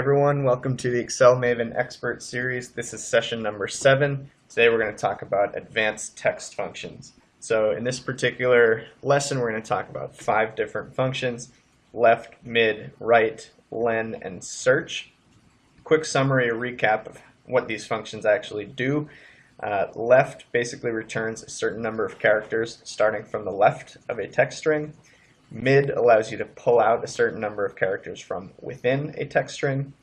everyone, welcome to the Excel Maven Expert Series. This is session number 7. Today we're going to talk about advanced text functions. So in this particular lesson we're going to talk about 5 different functions: left, mid, right, len, and search. Quick summary, recap of what these functions actually do. Left basically returns a certain number of characters starting from the left of a text string. Mid allows you to pull out a certain number of characters from within a text string.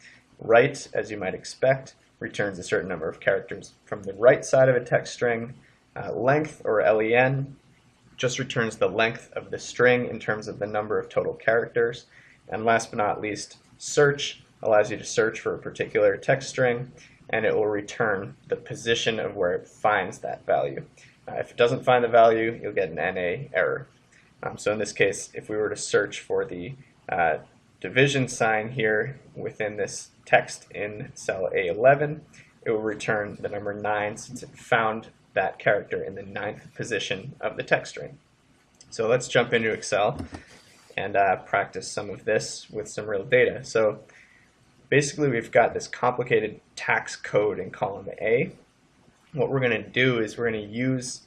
Right, as you might expect, returns a certain number of characters from the right side of a text string. Length, or len, just returns the length of the string in terms of the number of total characters. And last but not least, search allows you to search for a particular text string, and it will return the position of where it finds that value. If it doesn't find the value, you'll get an NA error. So in this case, if we were to search for the division sign here within this text in cell A11, it will return the number 9 since it found that character in the 9th position of the text string. So let's jump into Excel and practice some of this with some real data. So basically we've got this complicated tax code in column A. What we're going to do is we're going to use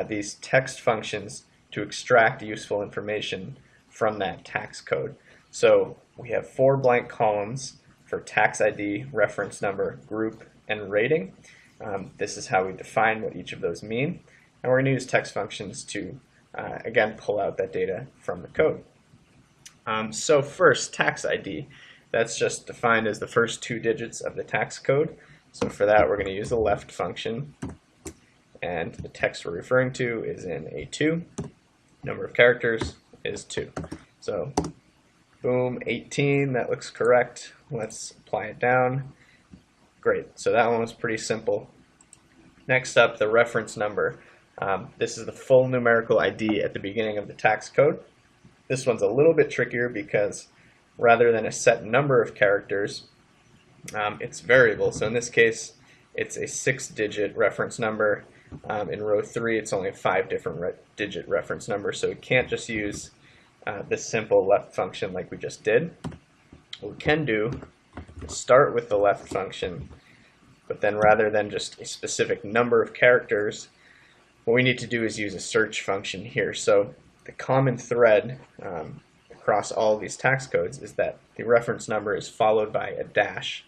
these text functions to extract useful information from that tax code. So we have 4 blank columns for tax ID, reference number, group, and rating. This is how we define what each of those mean. And we're going to use text functions to, again, pull out that data from the code. So first, tax ID. That's just defined as the first 2 digits of the tax code. So for that, we're going to use the left function. And the text we're referring to is in A2. Number of characters is 2. So boom, 18, that looks correct. Let's apply it down. Great, so that one was pretty simple. Next up, the reference number. This is the full numerical ID at the beginning of the tax code. This one's a little bit trickier because rather than a set number of characters, it's variable. So in this case, it's a 6-digit reference number. In row 3, it's only a 5-digit reference number, so we can't just use this simple left function like we just did. What we can do is start with the left function, but then rather than just a specific number of characters, what we need to do is use a search function here. So the common thread across all of these tax codes is that the reference number is followed by a dash.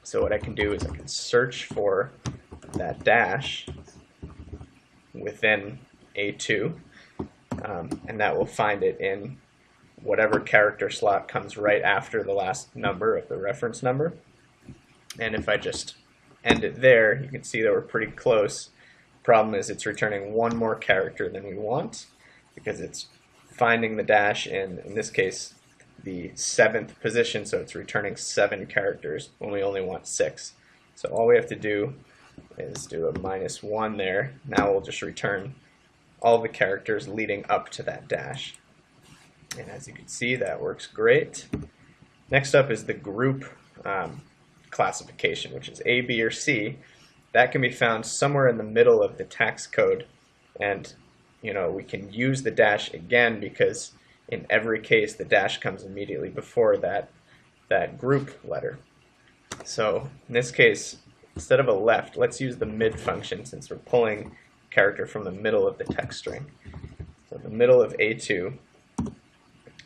So what I can do is I can search for that dash within A2, and that will find it in whatever character slot comes right after the last number of the reference number. And if I just end it there, you can see that we're pretty close. Problem is it's returning one more character than we want because it's finding the dash in this case, the 7th position, so it's returning 7 characters when we only want 6. So all we have to do is do a -1 there. Now we'll just return all the characters leading up to that dash. And as you can see, that works great. Next up is the group classification, which is A, B, or C. That can be found somewhere in the middle of the tax code. And we can use the dash again because in every case the dash comes immediately before that group letter. So in this case, instead of a left, let's use the mid function since we're pulling a character from the middle of the text string. So in the middle of A2,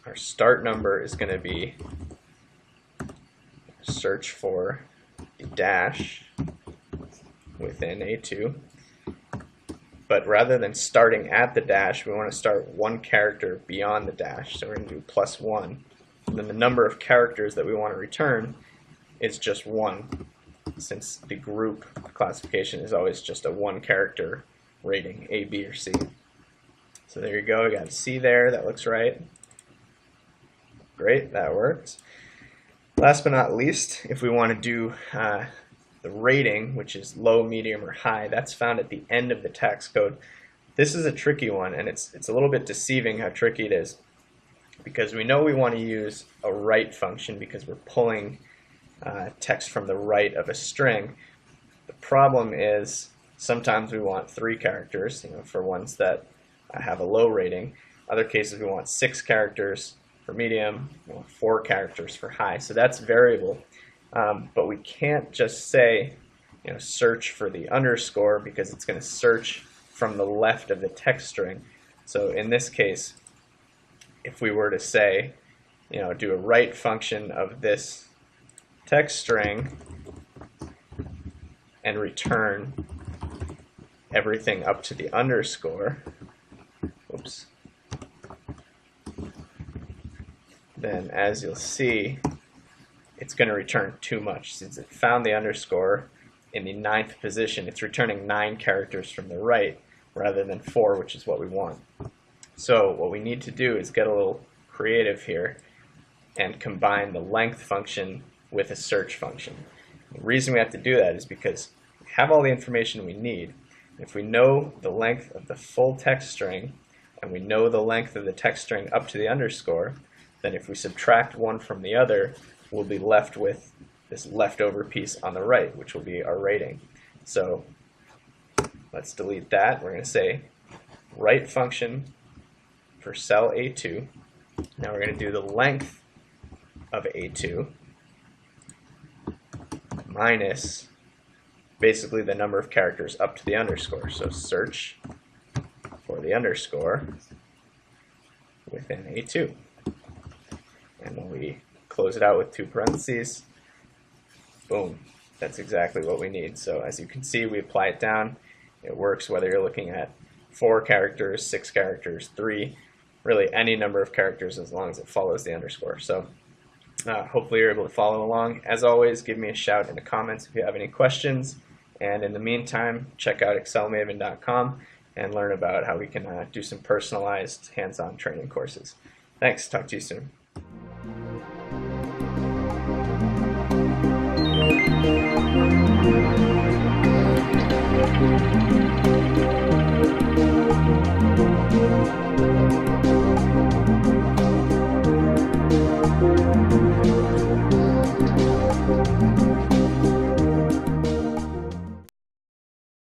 our start number is going to be search for the dash within A2. But rather than starting at the dash, we want to start one character beyond the dash. So we're going to do +1. And then the number of characters that we want to return is just 1. Since the group classification is always just a 1-character rating, A, B, or C. So there you go, we got a C there, that looks right. Great, that works. Last but not least, if we want to do the rating, which is low, medium, or high, that's found at the end of the tax code. This is a tricky one, and it's a little bit deceiving how tricky it is, because we know we want to use a right function because we're pulling text from the right of a string. The problem is sometimes we want 3 characters, for ones that have a low rating. Other cases we want 6 characters for medium, 4 characters for high. So that's variable. But we can't just say, search for the underscore, because it's going to search from the left of the text string. So in this case, if we were to say, do a write function of this text string and return everything up to the underscore, oops, then as you'll see, it's going to return too much. Since it found the underscore in the 9th position, it's returning 9 characters from the right rather than 4, which is what we want. So what we need to do is get a little creative here and combine the length function with a search function. The reason we have to do that is because we have all the information we need. If we know the length of the full text string and we know the length of the text string up to the underscore, then if we subtract one from the other, we'll be left with this leftover piece on the right, which will be our rating. So let's delete that. We're going to say write function for cell A2. Now we're going to do the length of A2 minus basically the number of characters up to the underscore. So search for the underscore within A2. And when we close it out with 2 parentheses, boom, that's exactly what we need. So as you can see, we apply it down. It works whether you're looking at 4 characters, 6 characters, 3, really any number of characters as long as it follows the underscore. So hopefully you're able to follow along. As always, give me a shout in the comments if you have any questions. And in the meantime, check out excelmaven.com and learn about how we can do some personalized hands-on training courses. Thanks. Talk to you soon. Thank you.